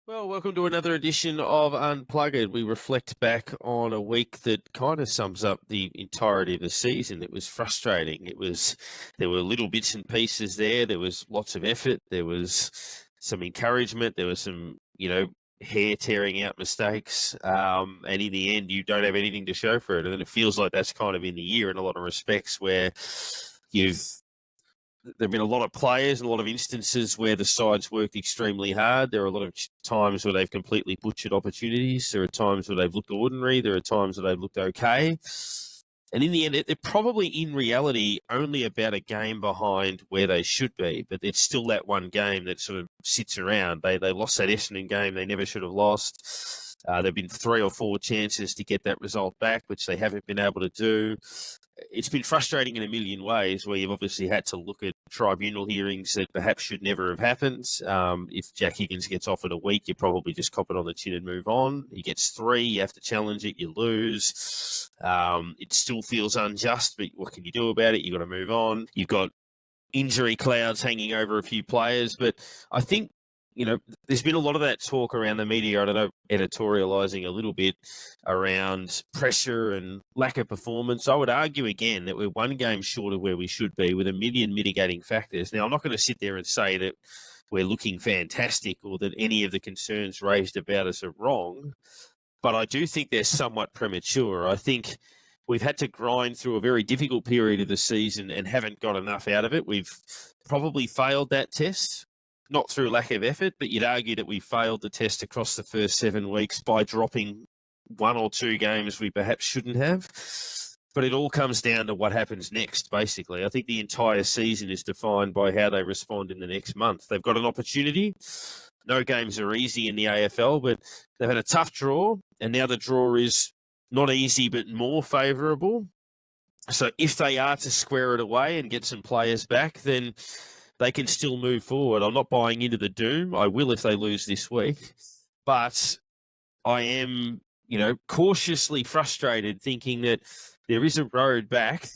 Well, welcome to another edition of Unpluggered. We reflect back on a week that kind of sums up the entirety of the season. It was frustrating. There were little bits and pieces there. There was lots of effort. There was some encouragement. There was some, hair tearing out mistakes. And in the end, you don't have anything to show for it. And it feels like that's kind of in the year in a lot of respects where there've been a lot of players and a lot of instances where the sides worked extremely hard. There are a lot of times where they've completely butchered opportunities. There are times where they've looked ordinary. There are times where they've looked okay. And in the end, they're probably in reality only about a game behind where they should be, but it's still that one game that sort of sits around. They lost that Essendon game they never should have lost. There have been 3 or 4 chances to get that result back, which they haven't been able to do. It's been frustrating in a million ways where you've obviously had to look at tribunal hearings that perhaps should never have happened. If Jack Higgins gets offered a week, you probably just cop it on the chin and move on. He gets 3, you have to challenge it, you lose. It still feels unjust, but what can you do about it? You've got to move on. You've got injury clouds hanging over a few players, but I think there's been a lot of that talk around the media, I don't know, editorialising a little bit around pressure and lack of performance. I would argue again that we're one game short of where we should be with a million mitigating factors. Now, I'm not going to sit there and say that we're looking fantastic or that any of the concerns raised about us are wrong, but I do think they're somewhat premature. I think we've had to grind through a very difficult period of the season and haven't got enough out of it. We've probably failed that test. Not through lack of effort, but you'd argue that we failed the test across the first 7 weeks by dropping 1 or 2 games we perhaps shouldn't have. But it all comes down to what happens next, basically. I think the entire season is defined by how they respond in the next month. They've got an opportunity. No games are easy in the AFL, but they've had a tough draw, and now the draw is not easy but more favourable. So if they are to square it away and get some players back, then they can still move forward. I'm not buying into the doom. I will if they lose this week. But I am, cautiously frustrated thinking that there is a road back,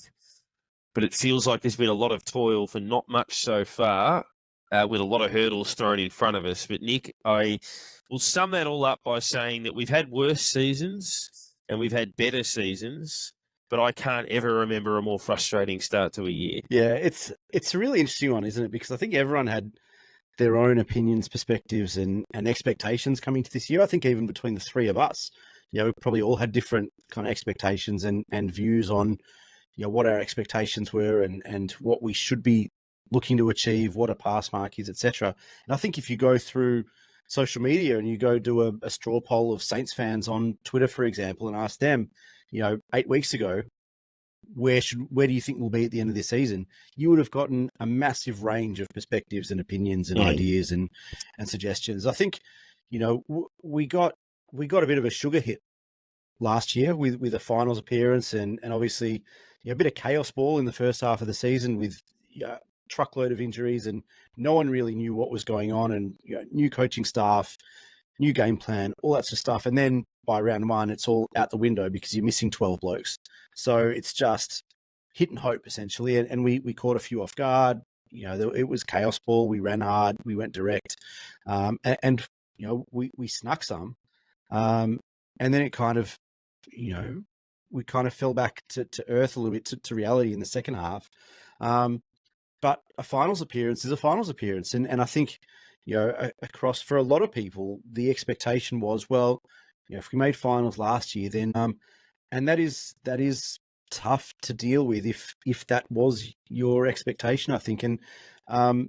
but it feels like there's been a lot of toil for not much so far, with a lot of hurdles thrown in front of us. But Nick, I will sum that all up by saying that we've had worse seasons and we've had better seasons, but I can't ever remember a more frustrating start to a year. Yeah, it's a really interesting one, isn't it? Because I think everyone had their own opinions, perspectives, and expectations coming to this year. I think even between the 3 of us, we probably all had different kind of expectations and views on, what our expectations were and what we should be looking to achieve, what a pass mark is, etc. And I think if you go through social media and you go do a straw poll of Saints fans on Twitter, for example, and ask them, 8 weeks ago, where do you think we'll be at the end of this season? You would have gotten a massive range of perspectives and opinions and ideas and suggestions. I think, we got a bit of a sugar hit last year with a finals appearance and obviously a bit of chaos ball in the first half of the season with a truckload of injuries and no one really knew what was going on and new coaching staff, new game plan, all that sort of stuff. And then by round 1, it's all out the window because you're missing 12 blokes. So it's just hit and hope, essentially. And we caught a few off guard. It was chaos ball. We ran hard. We went direct. And we snuck some. And then it kind of, we kind of fell back to earth a little bit, to reality in the second half. But a finals appearance is a finals appearance. And I think, across for a lot of people, the expectation was, well, if we made finals last year, then and that is tough to deal with if that was your expectation, I think. And I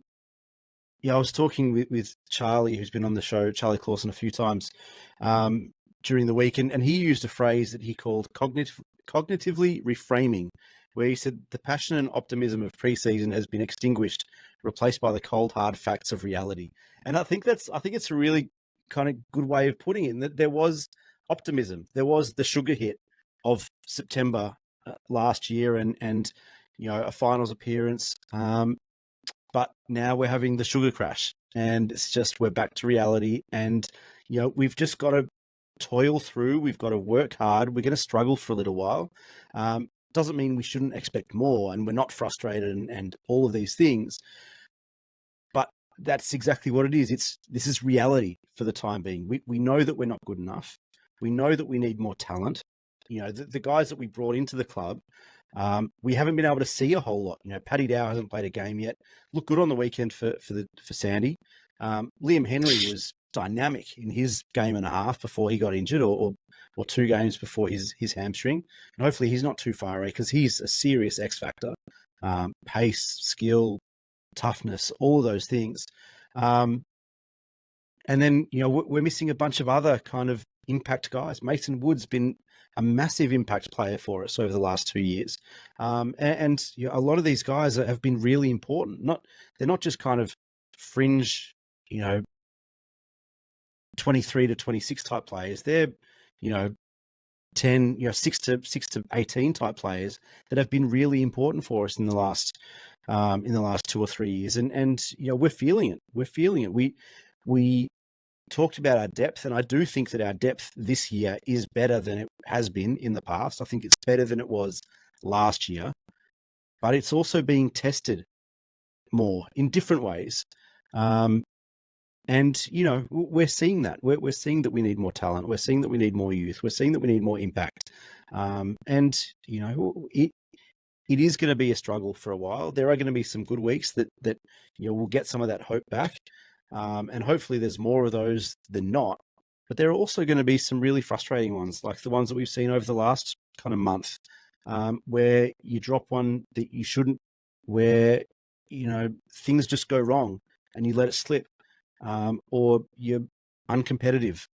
was talking with Charlie, who's been on the show, Charlie Clausen, a few times during the week, and he used a phrase that he called cognitively reframing, where he said the passion and optimism of preseason has been extinguished, replaced by the cold, hard facts of reality. And I think it's a really kind of good way of putting it, that there was optimism. There was the sugar hit of September last year and a finals appearance. But now we're having the sugar crash and it's just, we're back to reality and, we've just got to toil through. We've got to work hard. We're going to struggle for a little while. Doesn't mean we shouldn't expect more and we're not frustrated and all of these things. But That's exactly what it is. This is reality for the time being. We know that we're not good enough. We know that we need more talent. The guys that we brought into the club, we haven't been able to see a whole lot. Paddy Dow hasn't played a game yet. Looked good on the weekend for Sandy. Liam Henry was dynamic in his game and a half before he got injured, or 2 games before his hamstring. And hopefully he's not too far away, because he's a serious X factor. Pace, skill, toughness, all of those things. And then, we're missing a bunch of other kind of impact guys. Mason Wood's been a massive impact player for us over the last 2 years. And a lot of these guys have been really important. They're not just kind of fringe, 23 to 26 type players. They're, 6 to 18 type players that have been really important for us in the last 2 or 3 years. And we're feeling it. We're feeling it. We talked about our depth, and I do think that our depth this year is better than it has been in the past. I think it's better than it was last year, but it's also being tested more in different ways. And, we're seeing that. We're seeing that we need more talent. We're seeing that we need more youth. We're seeing that we need more impact. And, it is going to be a struggle for a while. There are going to be some good weeks that we'll get some of that hope back. And hopefully there's more of those than not. But there are also going to be some really frustrating ones, like the ones that we've seen over the last kind of month, where you drop one that you shouldn't, where, things just go wrong and you let it slip, or you're uncompetitive.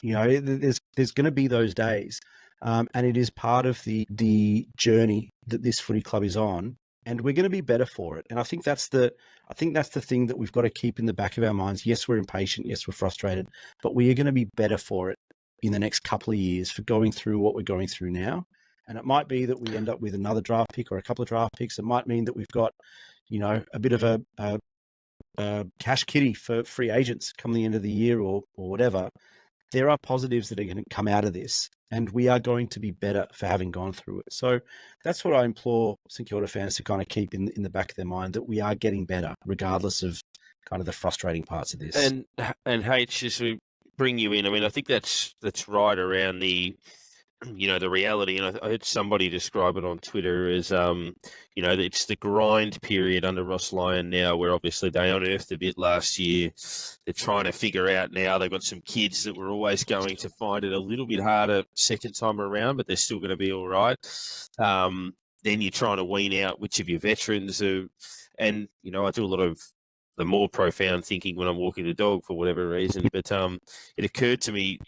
There's going to be those days. And it is part of the journey that this footy club is on, and we're going to be better for it. And I think that's the thing that we've got to keep in the back of our minds. Yes, we're impatient. Yes, we're frustrated, but we are going to be better for it in the next couple of years for going through what we're going through now. And it might be that we end up with another draft pick or a couple of draft picks. It might mean that we've got, a bit of a cash kitty for free agents come the end of the year or whatever. There are positives that are going to come out of this, and we are going to be better for having gone through it. So that's what I implore St Kilda fans to kind of keep in the back of their mind, that we are getting better, regardless of kind of the frustrating parts of this. And H, as we bring you in, I mean, I think that's right around the reality. And I heard somebody describe it on Twitter as, it's the grind period under Ross Lyon now, where obviously they unearthed a bit last year. They're trying to figure out now. They've got some kids that were always going to find it a little bit harder second time around, but they're still going to be all right. Then you're trying to wean out which of your veterans are, and, I do a lot of the more profound thinking when I'm walking the dog for whatever reason. But it occurred to me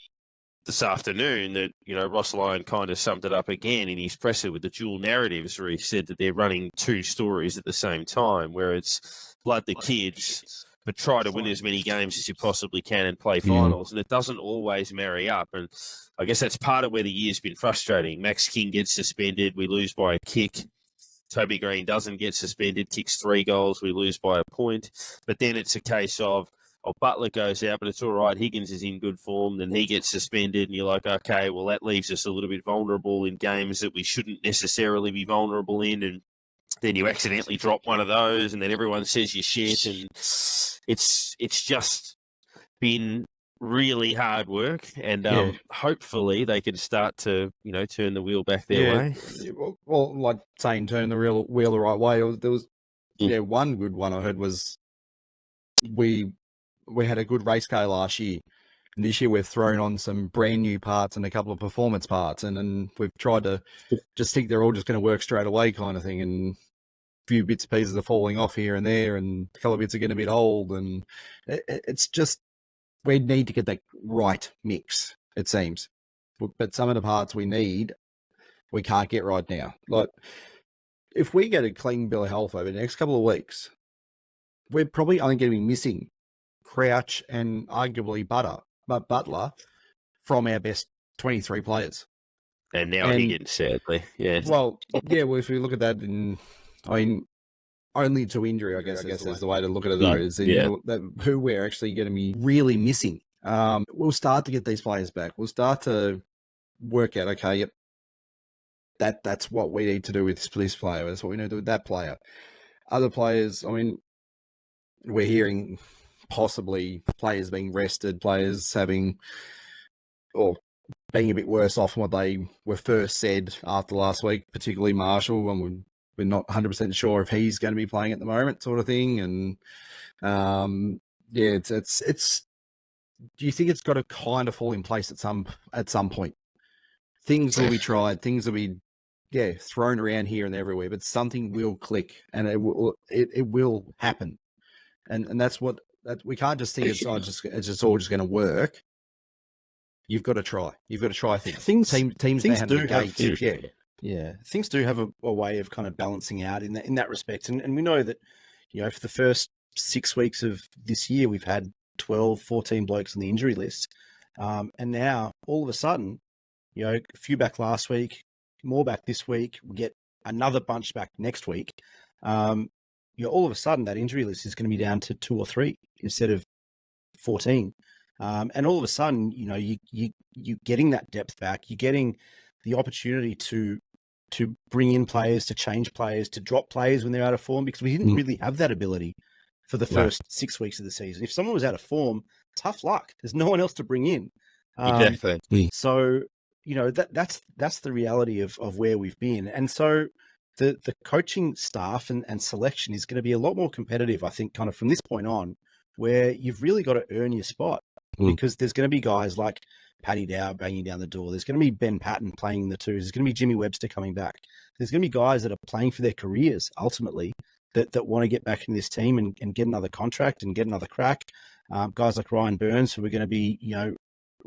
this afternoon that, Ross Lyon kind of summed it up again in his presser with the dual narratives, where he said that they're running 2 stories at the same time, where it's blood the kids, but try to win as many games as you possibly can and play finals. And it doesn't always marry up. And I guess that's part of where the year's been frustrating. Max King gets suspended. We lose by a kick. Toby Green doesn't get suspended, kicks 3 goals. We lose by a point. But then it's a case of, Butler goes out, but it's all right. Higgins is in good form. Then he gets suspended, and you're like, okay, well, that leaves us a little bit vulnerable in games that we shouldn't necessarily be vulnerable in. And then you accidentally drop one of those, and then everyone says you shit. And it's just been really hard work. And hopefully they can start to, turn the wheel back their way. Well, like saying turn the wheel the right way. There was one good one I heard was we had a good race car last year, and this year we've thrown on some brand new parts and a couple of performance parts, and we've tried to just think they're all just going to work straight away kind of thing, and a few bits and pieces are falling off here and there, and a couple of bits are getting a bit old, and it's just, we need to get that right mix, it seems. But some of the parts we need, we can't get right now. Like, if we get a clean bill of health over the next couple of weeks, we're probably only going to be missing Crouch and arguably Butler from our best 23 players. And now Higgins, sadly. Yeah. Well, if we look at that, only to injury, I guess is the way to look at it, though, is who we're actually going to be really missing. We'll start to get these players back. We'll start to work out, okay, yep, that's what we need to do with this player. That's what we need to do with that player. Other players, we're hearing possibly players being rested, players having or being a bit worse off than what they were first said after last week, particularly Marshall, and we're not 100% sure if he's going to be playing at the moment, sort of thing. And it's. Do you think it's got to kind of fall in place at some point? Things will be tried, things will be thrown around here and everywhere, but something will click, and it will happen. And that's what we can't just think it's all just going to work. You've got to try. You've got to try things. Teams do have, yeah. Things do have a way of kind of balancing out in that respect, and we know that for the first 6 weeks of this year we've had 12, 14 blokes on the injury list, and now all of a sudden, a few back last week, more back this week. We get another bunch back next week. All of a sudden that injury list is going to be down to 2 or 3 instead of 14. And all of a sudden, you're getting that depth back. You're getting the opportunity to bring in players, to change players, to drop players when they're out of form, because we didn't really have that ability for the first 6 weeks of the season. If someone was out of form, tough luck. There's no one else to bring in. Exactly. So, that's the reality of where we've been. And so the coaching staff and selection is going to be a lot more competitive, I think, kind of from this point on, where you've really got to earn your spot, because there's going to be guys like Paddy Dow banging down the door. There's going to be Ben Patton playing the twos. There's going to be Jimmy Webster coming back. There's going to be guys that are playing for their careers ultimately that want to get back in this team and get another contract and get another crack. Guys like Ryan Burns, who are going to be,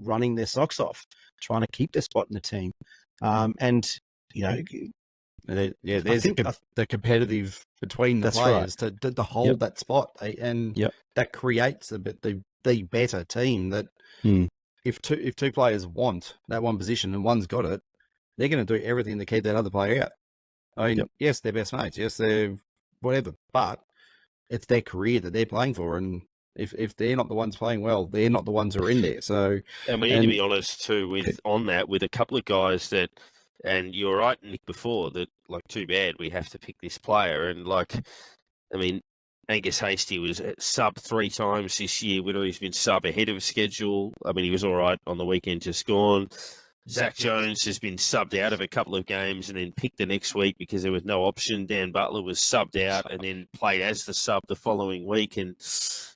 running their socks off, trying to keep their spot in the team. There's the competitive between the players to hold that spot, and that creates the better team. That if two players want that one position and one's got it, they're going to do everything to keep that other player out. I mean, yes, they're best mates, yes, they're whatever, but it's their career that they're playing for, and if they're not the ones playing well, they're not the ones who are in there. So, and we need to be honest too with a couple of guys that, and you're right, Nick, before that, like, too bad we have to pick this player. And Angus Hastie was sub 3 times this year. He's been sub ahead of schedule. He was all right on the weekend just gone. Zach Jones has been subbed out of a couple of games and then picked the next week because there was no option. Dan Butler was subbed out and then played as the sub the following week and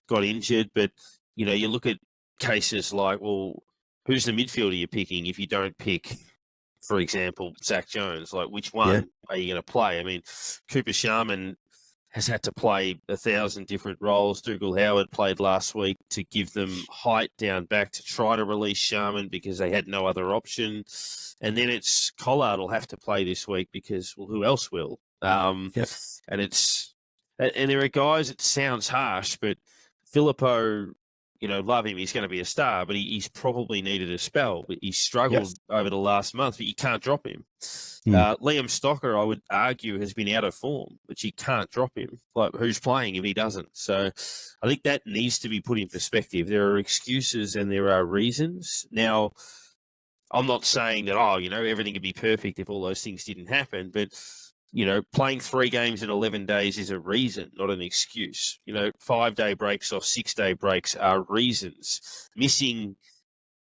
got injured. But, you look at cases like, well, who's the midfielder you're picking if you don't pick, for example, Zach Jones? Like, which one are you going to play? Cooper Sharman has had to play 1,000 different roles. Dougal Howard played last week to give them height down back to try to release Sharman because they had no other option. And then it's Collard will have to play this week because, well, who else will? And there are guys, it sounds harsh, but Filippo, love him. He's going to be a star, but he's probably needed a spell. But he struggled over the last month, but you can't drop him. Liam Stocker, I would argue, has been out of form, but you can't drop him. Like, who's playing if he doesn't? So I think that needs to be put in perspective. There are excuses and there are reasons. Now, I'm not saying that, everything could be perfect if all those things didn't happen, but playing 3 games in 11 days is a reason, not an excuse. 5-day breaks or 6-day breaks are reasons. Missing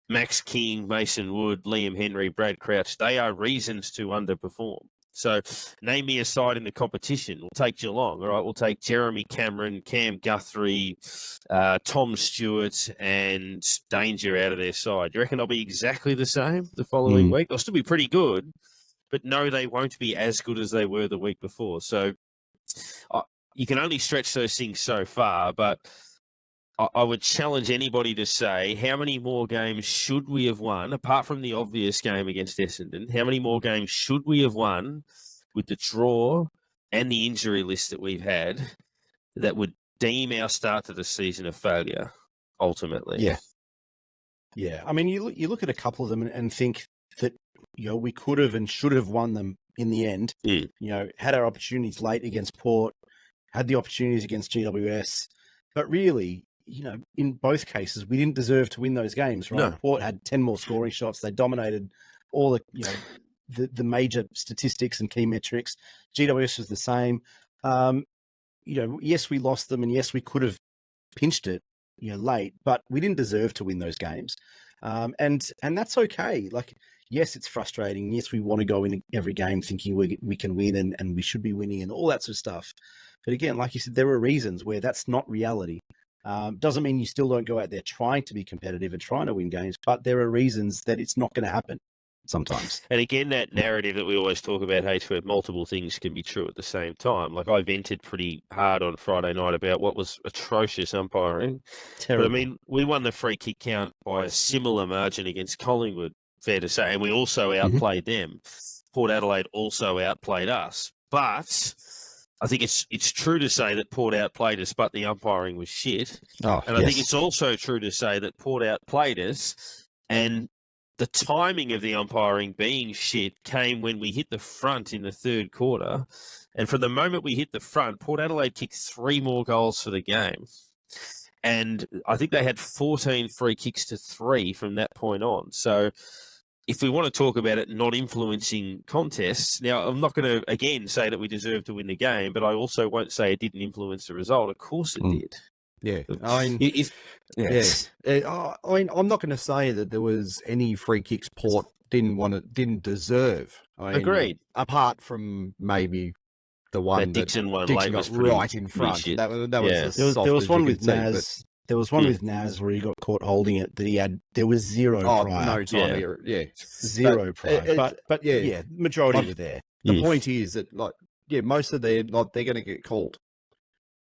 Max King, Mason Wood, Liam Henry, Brad Crouch, they are reasons to underperform. So name me a side in the competition. We'll take Geelong, all right? We'll take Jeremy Cameron, Cam Guthrie, Tom Stewart, and Danger out of their side. Do you reckon they'll be exactly the same the following week? They'll still be pretty good, but no, they won't be as good as they were the week before. So you can only stretch those things so far, but I would challenge anybody to say, how many more games should we have won, apart from the obvious game against Essendon, how many more games should we have won with the draw and the injury list that we've had that would deem our start to the season a failure, ultimately? Yeah. You look at a couple of them and think that, we could have and should have won them in the end. Had our opportunities late against Port, had the opportunities against GWS, but really, in both cases, we didn't deserve to win those games, right? No. Port had 10 more scoring shots. They dominated all the major statistics and key metrics. GWS was the same. Yes, we lost them, and yes, we could have pinched it, late, but we didn't deserve to win those games. And that's okay. Like, yes, it's frustrating. Yes, we want to go in every game thinking we can win and we should be winning and all that sort of stuff. But again, like you said, there are reasons where that's not reality. Doesn't mean you still don't go out there trying to be competitive and trying to win games, but there are reasons that it's not going to happen sometimes. And again, that narrative that we always talk about, H, where multiple things can be true at the same time. Like, I vented pretty hard on Friday night about what was atrocious umpiring. Terrible. But, I mean, we won the free kick count by a similar margin against Collingwood, fair to say, and we also outplayed them. Port Adelaide also outplayed us. But I think it's true to say that Port outplayed us, but the umpiring was shit. Oh, and I think it's also true to say that Port outplayed us, and the timing of the umpiring being shit came when we hit the front in the third quarter. And from the moment we hit the front, Port Adelaide kicked 3 more goals for the game. And I think they had 14 free kicks to 3 from that point on. So if we want to talk about it not influencing contests, now I'm not going to, again, say that we deserve to win the game, but I also won't say it didn't influence the result. Of course it did. Yeah, I mean, I mean, I'm not going to say that there was any free kicks Port didn't deserve. I mean, Agreed. Apart from maybe the one that Dixon one Dixon late got was pretty, right in front. shit. That was There was one with Naz. There was one with Naz where he got caught holding it that there was zero prior. No time, Zero prior. But majority were there. The point is that most of they're going to get called.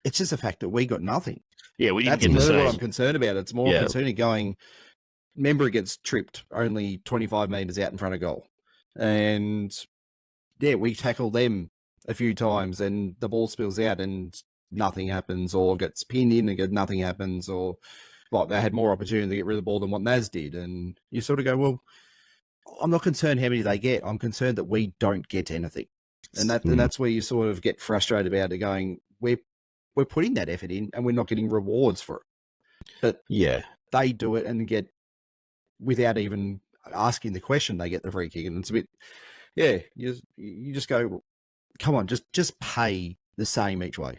It's just the fact that we got nothing. Yeah, we didn't That's get the same. what I'm concerned about. It's more concerning going. Member gets tripped only 25 metres out in front of goal, and we tackle them a few times, and the ball spills out, and nothing happens, or gets pinned in and nothing happens, or they had more opportunity to get rid of the ball than what Naz did, and you sort of go, well, I'm not concerned how many they get. I'm concerned that we don't get anything, and that's where you sort of get frustrated about it. Going, we're putting that effort in and we're not getting rewards for it. But they do it and get, without even asking the question, they get the free kick. And it's a bit, you just go, come on, just pay the same each way.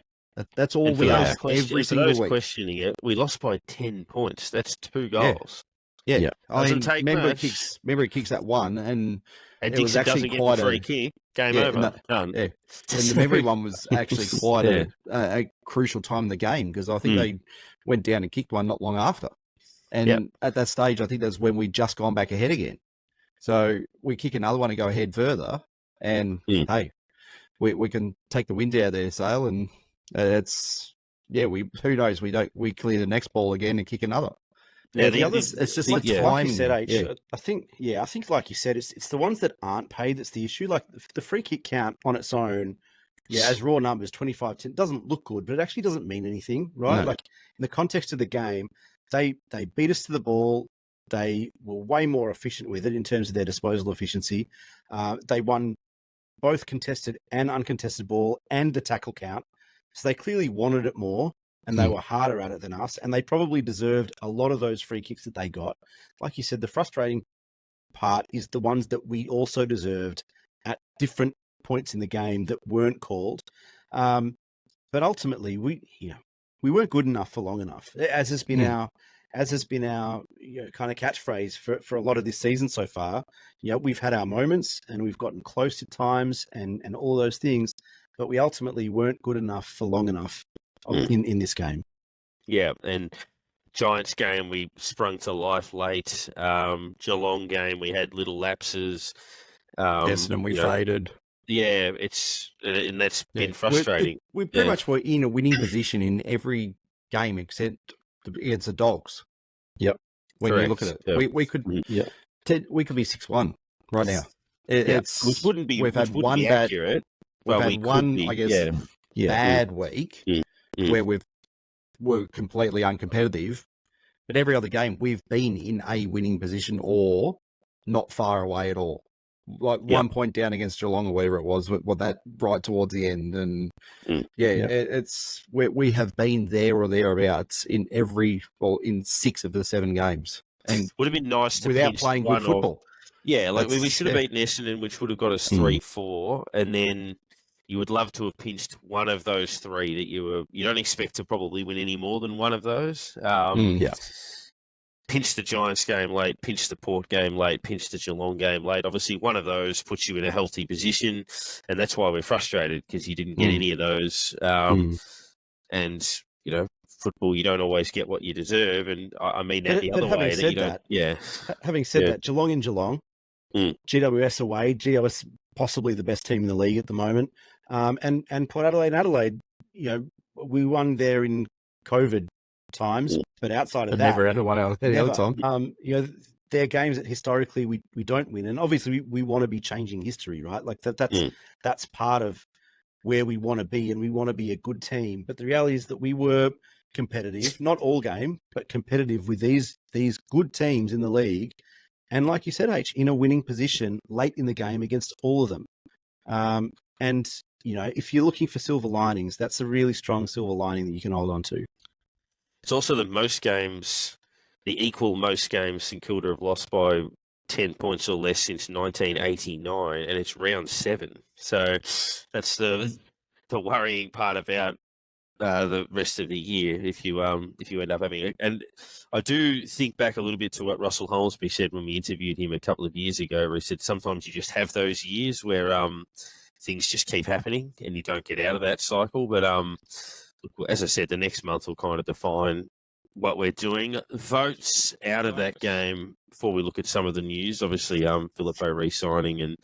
That's all we ask every single week. Questioning it, we lost by 10 points. That's 2 goals. Yeah. I mean, remember he kicks that one, and it Dixon was actually doesn't quite get the free kick. Game over. Done. Yeah. And the memory one was actually quite a crucial time in the game, because I think they went down and kicked one not long after. And at that stage, I think that's when we just gone back ahead again. So we kick another one and go ahead further, and hey, we can take the wind out of their sail, and it's who knows, we clear the next ball again and kick another. Yeah, the others, it's just like timing. Like you said, I think like you said, it's the ones that aren't paid that's the issue. Like the free kick count on its own, as raw numbers, 25-10, doesn't look good, but it actually doesn't mean anything, right? No. Like in the context of the game, they beat us to the ball. They were way more efficient with it in terms of their disposal efficiency. They won both contested and uncontested ball and the tackle count. So they clearly wanted it more, and they were harder at it than us, and they probably deserved a lot of those free kicks that they got. Like you said, the frustrating part is the ones that we also deserved at different points in the game that weren't called. But ultimately, we weren't good enough for long enough, as has been our kind of catchphrase for a lot of this season so far. We've had our moments and we've gotten close at times and all those things, but we ultimately weren't good enough for long enough in this game. Yeah, and Giants game, we sprung to life late. Geelong game, we had little lapses. And we faded. Yeah, and that's been frustrating. We pretty much were in a winning position in every game except against the Dogs. Yep. When you look at it, we could be 6-1 right now. Which wouldn't be. We've had one bad. Accurate. We've had one, I guess, bad week where we're completely uncompetitive. But every other game, we've been in a winning position or not far away at all. Like 1 point down against Geelong or whatever it was, that right towards the end. And it's we have been there or thereabouts in in 6 of the 7 games. And would have been nice to without playing good football. We should have beaten Essendon, which would have got us 3-4, and then you would love to have pinched one of those three that you don't expect to probably win any more than one of those. Yeah. Pinched the Giants game late, pinched the Port game late, pinched the Geelong game late. Obviously, one of those puts you in a healthy position, and that's why we're frustrated, because you didn't get any of those. And, football, you don't always get what you deserve, and I mean that the other way. Having said that, Geelong in Geelong, GWS away, GWS possibly the best team in the league at the moment, and Port Adelaide and Adelaide, we won there in COVID times, but outside of that, never had one out any other time. They're games that historically we don't win, and obviously we want to be changing history, right? Like that's part of where we want to be, and we want to be a good team. But the reality is that we were competitive, not all game, but competitive with these good teams in the league. And like you said, H, in a winning position late in the game against all of them. And, if you're looking for silver linings, that's a really strong silver lining that you can hold on to. It's also the equal most games St Kilda have lost by 10 points or less since 1989, and it's round 7. So that's the worrying part about the rest of the year if you end up having it. And I do think back a little bit to what Russell Holmesby said when we interviewed him a couple of years ago, where he said sometimes you just have those years where things just keep happening and you don't get out of that cycle. But as I said, the next month will kind of define what we're doing. Votes out of that game before we look at some of the news. Obviously, Filippo re-signing and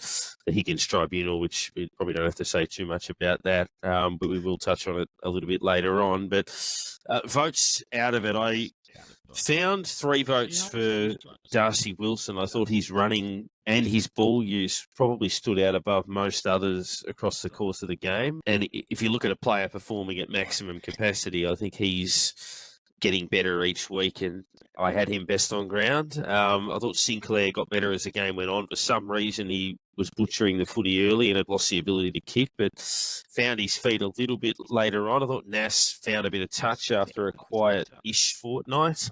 the Higgins Tribunal, which we probably don't have to say too much about that, but we will touch on it a little bit later on. But votes out of it, I found 3 votes for Darcy Wilson. I thought his running and his ball use probably stood out above most others across the course of the game. And if you look at a player performing at maximum capacity, I think he's getting better each week, and I had him best on ground. I thought Sinclair got better as the game went on. For some reason, he was butchering the footy early and had lost the ability to kick, but found his feet a little bit later on. I thought Nass found a bit of touch after a quiet-ish fortnight.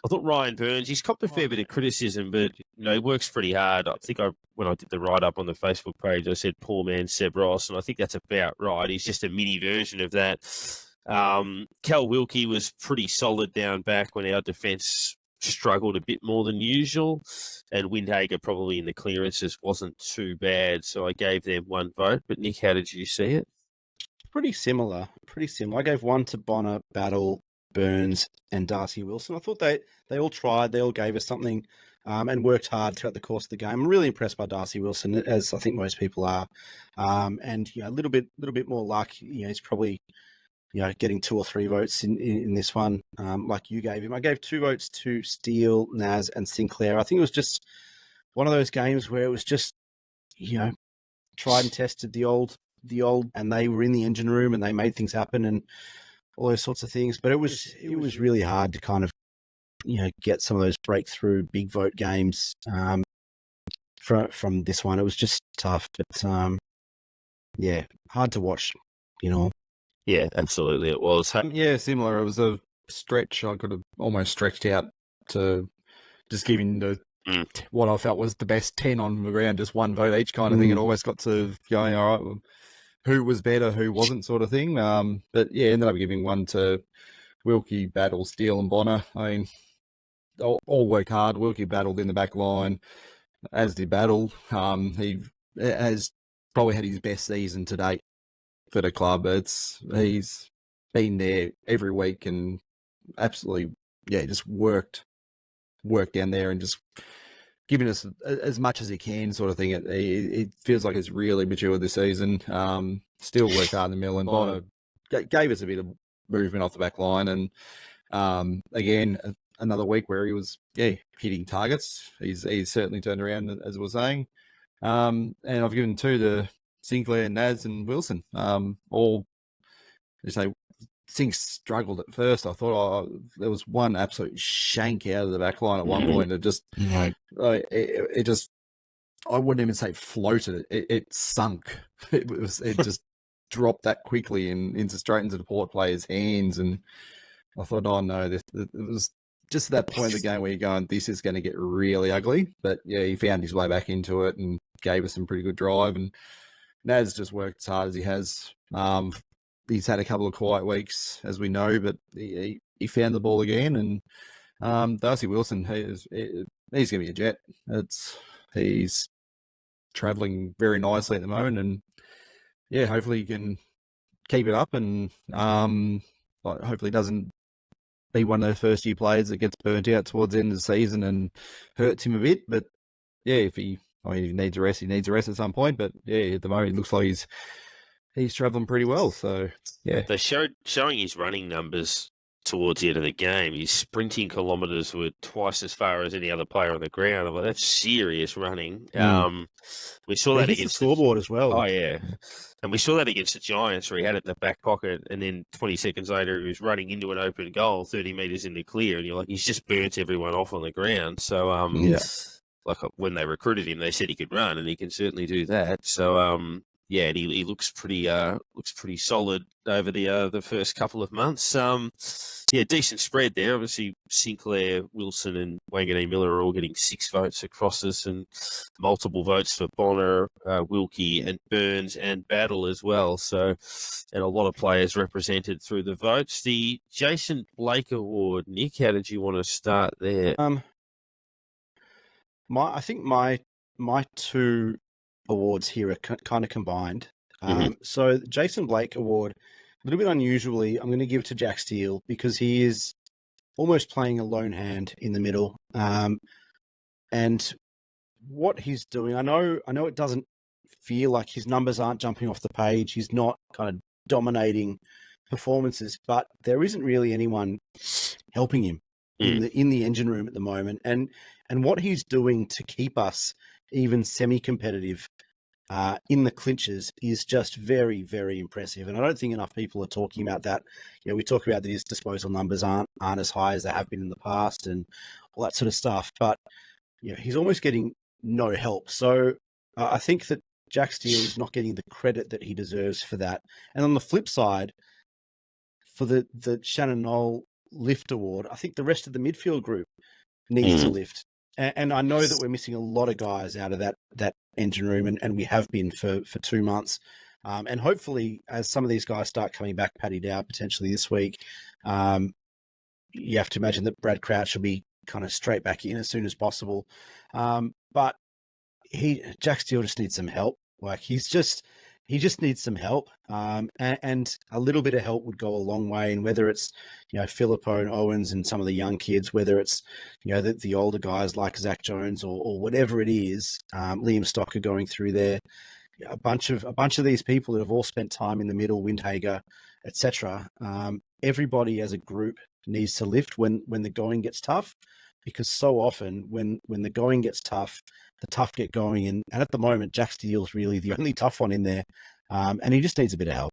I thought Ryan Burns, he's copped a fair bit of criticism, but he works pretty hard. I think when I did the write-up on the Facebook page, I said poor man Seb Ross, and I think that's about right. He's just a mini version of that. Cal Wilkie was pretty solid down back when our defence struggled a bit more than usual, and Windhager probably in the clearances wasn't too bad, so I gave them 1 vote. But Nick, how did you see it? Pretty similar. I gave 1 to Bonner, Battle, Burns, and Darcy Wilson. I thought they all tried, they all gave us something, and worked hard throughout the course of the game. I'm really impressed by Darcy Wilson, as I think most people are. And a little bit more luck. He's probably getting 2 or 3 votes in this one, like you gave him. I gave 2 votes to Steele, Naz, and Sinclair. I think it was just one of those games where it was just, tried and tested the old, and they were in the engine room and they made things happen and all those sorts of things. But it was really hard to kind of, get some of those breakthrough big vote games from this one. It was just tough, but hard to watch, Yeah, absolutely it was. Yeah, similar. It was a stretch. I could have almost stretched out to just giving what I felt was the best 10 on the ground, just 1 vote each kind of thing. It always got to going, all right, well, who was better, who wasn't sort of thing. But yeah, ended up giving 1 to Wilkie, Battle, Steele and Bonner. I mean, all worked hard. Wilkie battled in the back line, as did Battle. He has probably had his best season to date for the club. He's been there every week and absolutely, just worked down there and just giving us as much as he can, sort of thing. It feels like it's really matured this season. Still worked hard in the middle, and Bonner gave us a bit of movement off the back line. And again, another week where he was hitting targets. He's certainly turned around, as I was saying. And I've given 2 to Sinclair, Naz, and Wilson. All, Sink struggled at first. I thought there was one absolute shank out of the back line at one point. It just, it just, I wouldn't even say floated. It sunk. It just dropped that quickly and straight into the Port player's hands. And I thought, oh no, it was just that point of the game where you're going, this is going to get really ugly. But yeah, he found his way back into it and gave us some pretty good drive. And Naz just worked as hard as he has. He's had a couple of quiet weeks, as we know, but he found the ball again. And Darcy Wilson, he's going to be a jet. He's travelling very nicely at the moment, and yeah, hopefully he can keep it up, and hopefully doesn't be one of those first year players that gets burnt out towards the end of the season and hurts him a bit. But yeah, if he needs a rest, he needs a rest at some point. But yeah, at the moment, it looks like he's travelling pretty well. So yeah, They showing his running numbers towards the end of the game. His sprinting kilometres were twice as far as any other player on the ground. I'm like, that's serious running. We saw that He hits against the scoreboard as well. Oh yeah, and we saw that against the Giants, where he had it in the back pocket, and then 20 seconds later, he was running into an open goal, 30 metres into clear, and you're like, he's just burnt everyone off on the ground. So like when they recruited him, they said he could run, and he can certainly do that. So yeah, and he looks pretty solid over the first couple of months. Yeah, decent spread there. Obviously, Sinclair, Wilson, and Wanganeen Miller are all getting 6 votes across us, and multiple votes for Bonner, Wilkie, and Burns, and Battle as well. So, and a lot of players represented through the votes. The Jason Blake Award, Nick, how did you want to start there? I think my 2 awards here are kind of combined. So the Jason Blake Award, a little bit unusually, I'm going to give to Jack Steele because he is almost playing a lone hand in the middle. And what he's doing, I know it doesn't feel like his numbers aren't jumping off the page. He's not kind of dominating performances, but there isn't really anyone helping him in the engine room at the moment. And what he's doing to keep us even semi-competitive in the clinches is just very, very impressive. And I don't think enough people are talking about that. You know, we talk about that his disposal numbers aren't as high as they have been in the past and all that sort of stuff. But you know, he's almost getting no help. So I think that Jack Steele is not getting the credit that he deserves for that. And on the flip side, for the Shannon Knoll Lift Award, I think the rest of the midfield group needs to lift. And I know that we're missing a lot of guys out of that engine room, and we have been for 2 months. And hopefully, as some of these guys start coming back, Paddy Dow potentially this week, you have to imagine that Brad Crouch will be kind of straight back in as soon as possible. But Jack Steele just needs some help. Like he just needs some help, and a little bit of help would go a long way. And whether it's, you know, Philippo and Owens and some of the young kids, whether it's, you know, the older guys like Zach Jones or whatever it is, Liam Stocker going through there, a bunch of these people that have all spent time in the middle, Windhager, etc. Everybody as a group needs to lift when the going gets tough, because so often when the going gets tough, the tough get going. And at the moment, Jack Steele's really the only tough one in there. And he just needs a bit of help.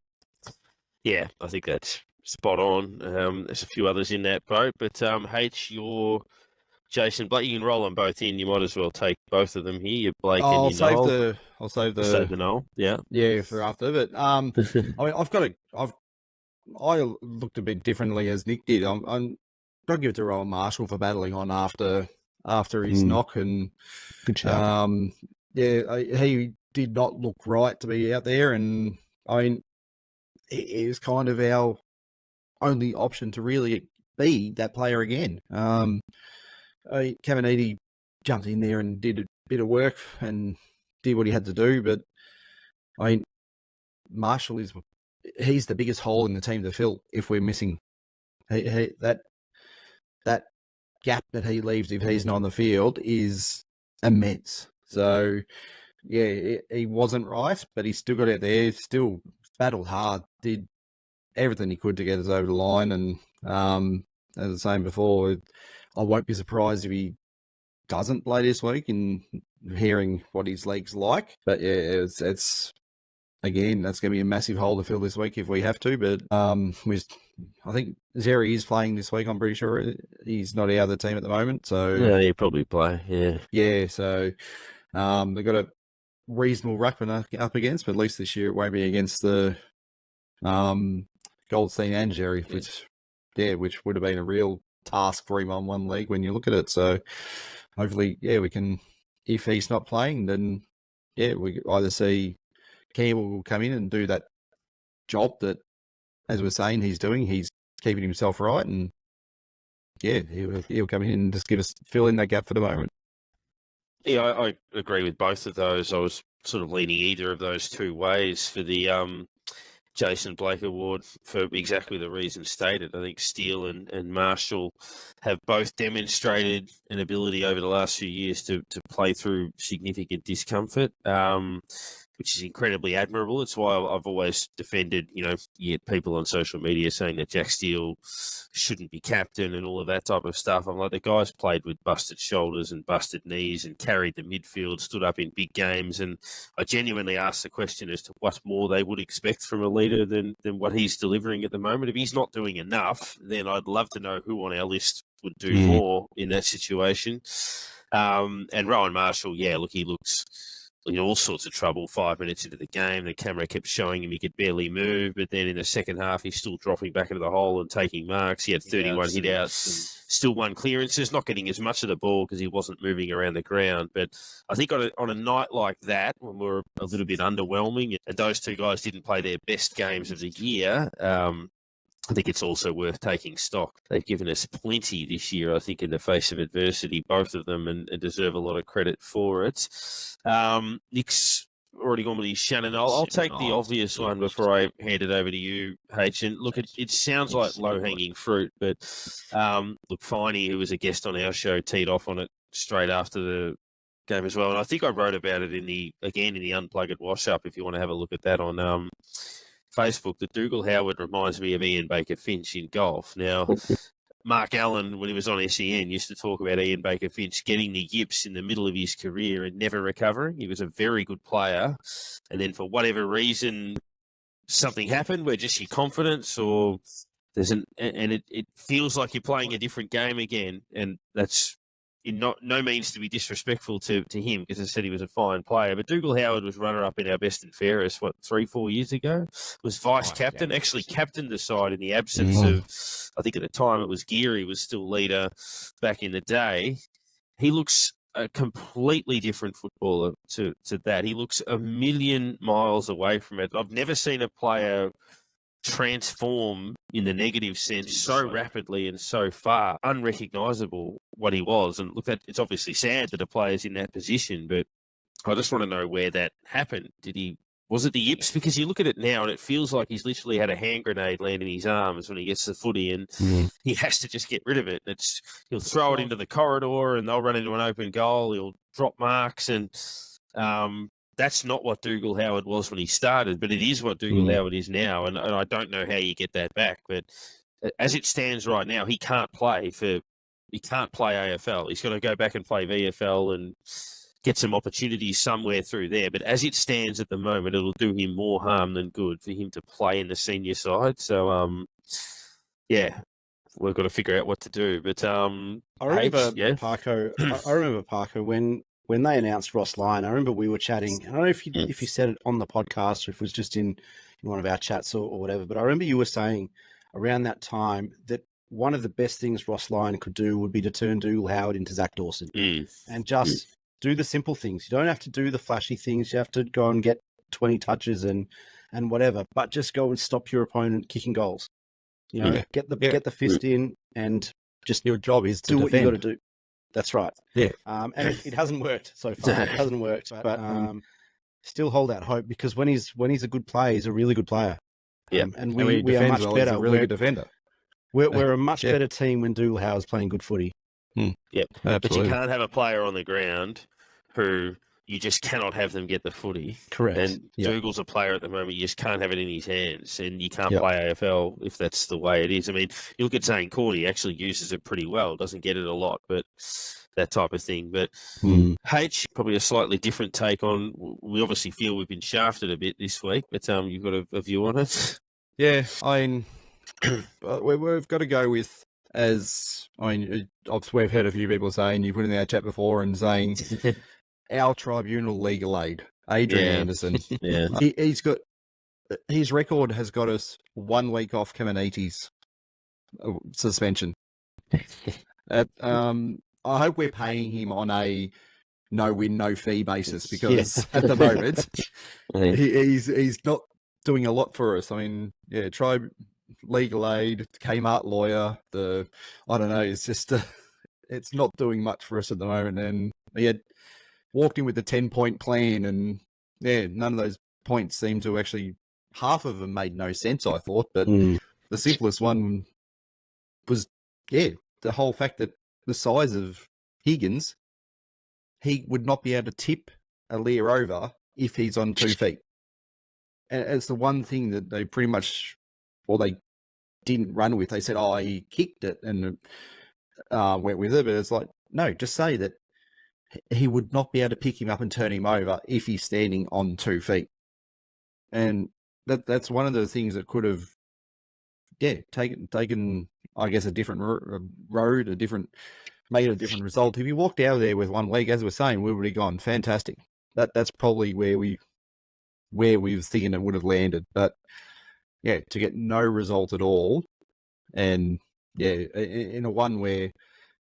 Yeah, I think that's spot on. There's a few others in that boat, but H, your Jason Blake, you can roll them both in. You might as well take both of them here. Your Blake and your Noel. I'll save the Noel. Yeah, for after. But I mean, I looked a bit differently as Nick did. I'm got to give it to Rowan Marshall for battling on after his knock, and good job. He did not look right to be out there, and I mean, he is kind of our only option to really be that player again. Caminiti jumped in there and did a bit of work and did what he had to do, but I mean, Marshall he's the biggest hole in the team to fill if we're missing that gap that he leaves if he's not on the field is immense. So yeah, he wasn't right, but he still got out there, still battled hard, did everything he could to get us over the line. And as I was saying before, I won't be surprised if he doesn't play this week, in hearing what his leg's like. But yeah, it's again, that's going to be a massive hole to fill this week if we have to. But I think Zeri is playing this week. I'm pretty sure he's not out of the team at the moment. So yeah, he'll probably play. Yeah. So they've got a reasonable ruckman up against, but at least this year it won't be against the Goldstein and Zeri, which would have been a real task for him on one league when you look at it. So hopefully, we can. If he's not playing, then we either see Campbell will come in and do that job that, as we're saying, he's doing. He's keeping himself right, and he'll come in and just fill in that gap for the moment. Yeah, I agree with both of those. I was sort of leaning either of those two ways for the Jason Blake Award for exactly the reason stated. I think Steele and Marshall have both demonstrated an ability over the last few years to play through significant discomfort, which is incredibly admirable. It's why I've always defended, you get people on social media saying that Jack Steele shouldn't be captain and all of that type of stuff. I'm like, the guy's played with busted shoulders and busted knees and carried the midfield, stood up in big games, and I genuinely asked the question as to what more they would expect from a leader than what he's delivering at the moment. If he's not doing enough, then I'd love to know who on our list would do more in that situation. And Rowan Marshall, he looks in all sorts of trouble 5 minutes into the game. The camera kept showing him he could barely move, but then in the second half, he's still dropping back into the hole and taking marks. He had 31 hit-outs and still won clearances, not getting as much of the ball because he wasn't moving around the ground. But I think on a night like that, when we're a little bit underwhelming, and those two guys didn't play their best games of the year, I think it's also worth taking stock. They've given us plenty this year, I think, in the face of adversity, both of them, and deserve a lot of credit for it. Nick's already gone with his Shannon. I'll take the obvious one before I hand it over to you, H. And look, it sounds like low-hanging fruit, but look, Finey, who was a guest on our show, teed off on it straight after the game as well. And I think I wrote about it in the Unplugged wash-up, if you want to have a look at that on Facebook, that Dougal Howard reminds me of Ian Baker Finch in golf. Now, Mark Allen, when he was on SEN, used to talk about Ian Baker Finch getting the yips in the middle of his career and never recovering. He was a very good player. And then for whatever reason, something happened where just your confidence or it feels like you're playing a different game again. And that's in no means to be disrespectful to him, because I said he was a fine player. But Dougal Howard was runner-up in our best and fairest, 3-4 years ago? Was vice-captain, actually captained the side in the absence of, I think at the time it was Geary was still leader back in the day. He looks a completely different footballer to that. He looks a million miles away from it. I've never seen a player transform in the negative sense so rapidly and so far, unrecognisable what he was. And look, it's obviously sad that a player's in that position, but I just want to know where that happened. Was it the yips? Because you look at it now and it feels like he's literally had a hand grenade land in his arms when he gets the footy, and he has to just get rid of it. He'll throw it into the corridor and they'll run into an open goal. He'll drop marks, and that's not what Dougal Howard was when he started, but it is what Dougal Howard is now, and I don't know how you get that back. But as it stands right now, he can't play AFL. He's got to go back and play VFL and get some opportunities somewhere through there. But as it stands at the moment, it'll do him more harm than good for him to play in the senior side. So, we've got to figure out what to do. But I remember Parko when they announced Ross Lyon. I remember we were chatting. I don't know if you said it on the podcast or if it was just in one of our chats or whatever. But I remember you were saying around that time that one of the best things Ross Lyon could do would be to turn Dougal Howard into Zach Dawson and just do the simple things. You don't have to do the flashy things. You have to go and get 20 touches and whatever, but just go and stop your opponent kicking goals. Get the fist in, and just your job is to do defend. what you got to do. That's right. Yeah. And it hasn't worked so far. It hasn't worked, but still hold out hope, because when he's a good player, he's a really good player. Yeah. And we are much better. He's a really good defender. We're a much better team when Dougal Howard's playing good footy. Yep. Absolutely. But you can't have a player on the ground who you just cannot have them get the footy. Correct. And Dougal's a player at the moment, you just can't have it in his hands, and you can't play AFL if that's the way it is. I mean, you look at Zane Cordy, he actually uses it pretty well, doesn't get it a lot, but that type of thing. But H, probably a slightly different take on, we obviously feel we've been shafted a bit this week, but you've got a view on it? Yeah, we've got to go with, we've heard a few people saying, you put in our chat before and saying, our tribunal legal aid, Adrian Anderson. Yeah. He's got, his record has got us 1 week off Caminiti's suspension. I hope we're paying him on a no win, no fee basis because at the moment he's not doing a lot for us. I mean, try legal aid, Kmart lawyer. I don't know. It's just it's not doing much for us at the moment. And he had walked in with a 10-point plan, and none of those points seemed to actually. Half of them made no sense, I thought, but the simplest one was the whole fact that the size of Higgins, he would not be able to tip a Lear over if he's on 2 feet. And it's the one thing that they pretty much, they didn't run with. They said, he kicked it and went with it. But it's like, no, just say that he would not be able to pick him up and turn him over if he's standing on 2 feet. And that's one of the things that could have, taken, I guess, a different road, made a different result. If you walked out of there with one leg, as we're saying, we would have gone fantastic. That's probably where we were thinking it would have landed. But to get no result at all, and in a one where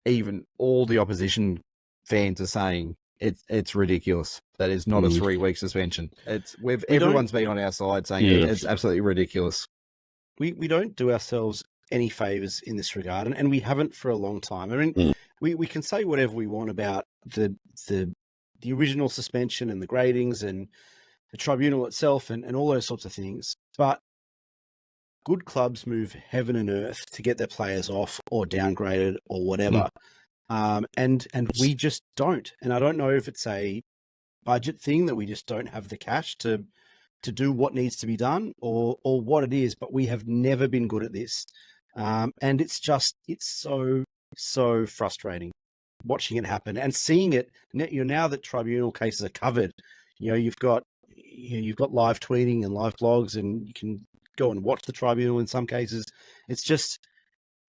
even all the opposition fans are saying it's ridiculous. That is not a 3-week suspension. Everyone's been on our side saying it's absolutely ridiculous. We don't do ourselves any favours in this regard, and we haven't for a long time. I mean, we can say whatever we want about the original suspension and the gradings and the tribunal itself and all those sorts of things, but good clubs move heaven and earth to get their players off or downgraded or whatever. And we just don't. And I don't know if it's a budget thing that we just don't have the cash to do what needs to be done or what it is, but we have never been good at this. And it's so frustrating watching it happen and seeing it. Now that tribunal cases are covered, you've got live tweeting and live blogs, and you can go and watch the tribunal in some cases. It's just,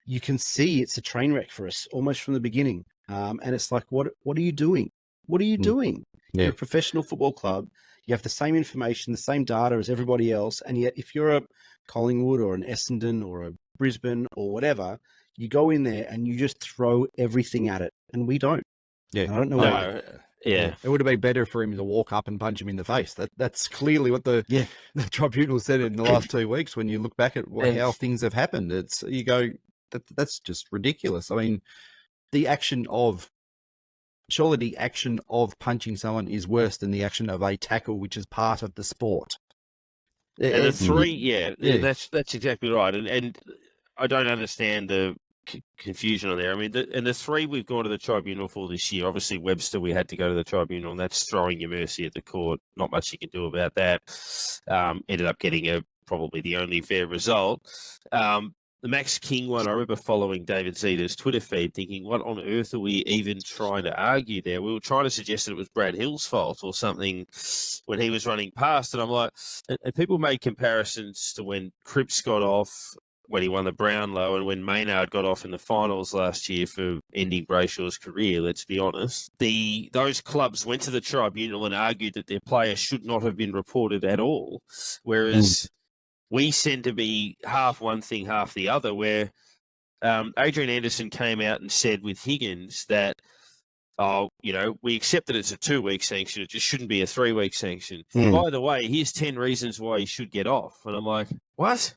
you can see it's a train wreck for us almost from the beginning. And it's like, what are you doing? What are you doing? Yeah. You're a professional football club. You have the same information, the same data as everybody else. And yet if you're a Collingwood or an Essendon or a Brisbane or whatever, you go in there and you just throw everything at it. And we don't. Yeah. And I don't know why. Yeah. It would have been better for him to walk up and punch him in the face. That's clearly what the tribunal said in the last 2 weeks. When you look back at how things have happened, you go, that's just ridiculous. I mean, surely the action of punching someone is worse than the action of a tackle, which is part of the sport. And the three, that's exactly right. And I don't understand the confusion on there. I mean, the 3 we've gone to the tribunal for this year, obviously Webster, we had to go to the tribunal, and that's throwing your mercy at the court. Not much you can do about that. Ended up getting probably the only fair result. The Max King one, I remember following David Zeta's Twitter feed thinking, what on earth are we even trying to argue there? We were trying to suggest that it was Brad Hill's fault or something when he was running past. And I'm like, and people made comparisons to when Cripps got off when he won the Brownlow and when Maynard got off in the finals last year for ending Brayshaw's career, let's be honest. Those clubs went to the tribunal and argued that their players should not have been reported at all, whereas we seem to be half one thing, half the other, where Adrian Anderson came out and said with Higgins that, we accept that it's a 2-week sanction. It just shouldn't be a 3-week sanction. By the way, here's 10 reasons why he should get off. And I'm like, what?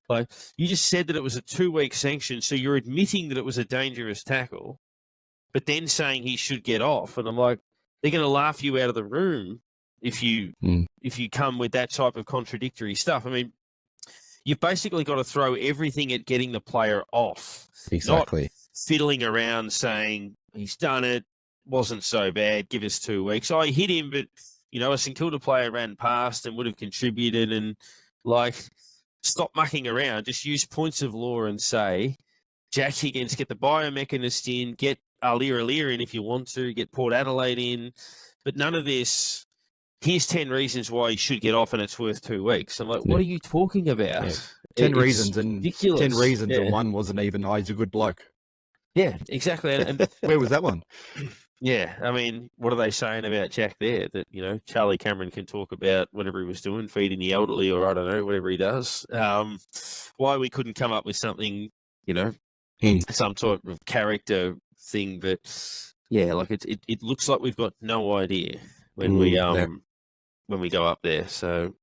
Like, you just said that it was a 2-week sanction, so you're admitting that it was a dangerous tackle, but then saying he should get off. And I'm like, they're going to laugh you out of the room if you come with that type of contradictory stuff. I mean, you've basically got to throw everything at getting the player off. Exactly. Not fiddling around saying he's done it, wasn't so bad, give us 2 weeks. I hit him, but, a St Kilda player ran past and would have contributed, and, stop mucking around. Just use points of law and say, Jack Higgins, get the biomechanist in, get Aliir in if you want to, get Port Adelaide in, but none of this. Here's 10 reasons why he should get off and it's worth 2 weeks. I'm like, what are you talking about? Yeah. 10 reasons, and ridiculous. 10 reasons, and one wasn't even, he's a good bloke. Yeah, exactly. And where was that one? Yeah, I mean, what are they saying about Jack there? That, Charlie Cameron can talk about whatever he was doing, feeding the elderly, or I don't know, whatever he does. Why we couldn't come up with something, some sort of character thing, but yeah, like it looks like we've got no idea when when we go up there. So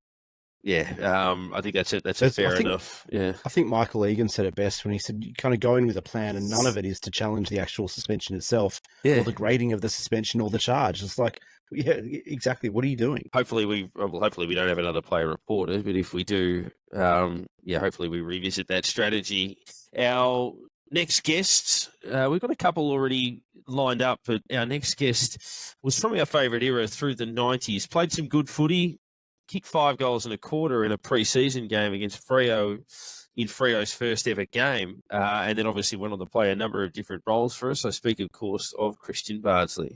yeah, I think that's it. That's fair enough. Yeah, I think Michael Egan said it best when he said you kind of go in with a plan, and none of it is to challenge the actual suspension itself, or the grading of the suspension, or the charge. It's like, yeah, exactly. What are you doing? Hopefully we don't have another player reported, but if we do, hopefully we revisit that strategy. Our next guest, we've got a couple already lined up, but our next guest was from our favourite era through the 90s, played some good footy, kicked 5 goals and a quarter in a pre-season game against Freo in Freo's first ever game, and then obviously went on to play a number of different roles for us. I speak, of course, of Christian Bardsley.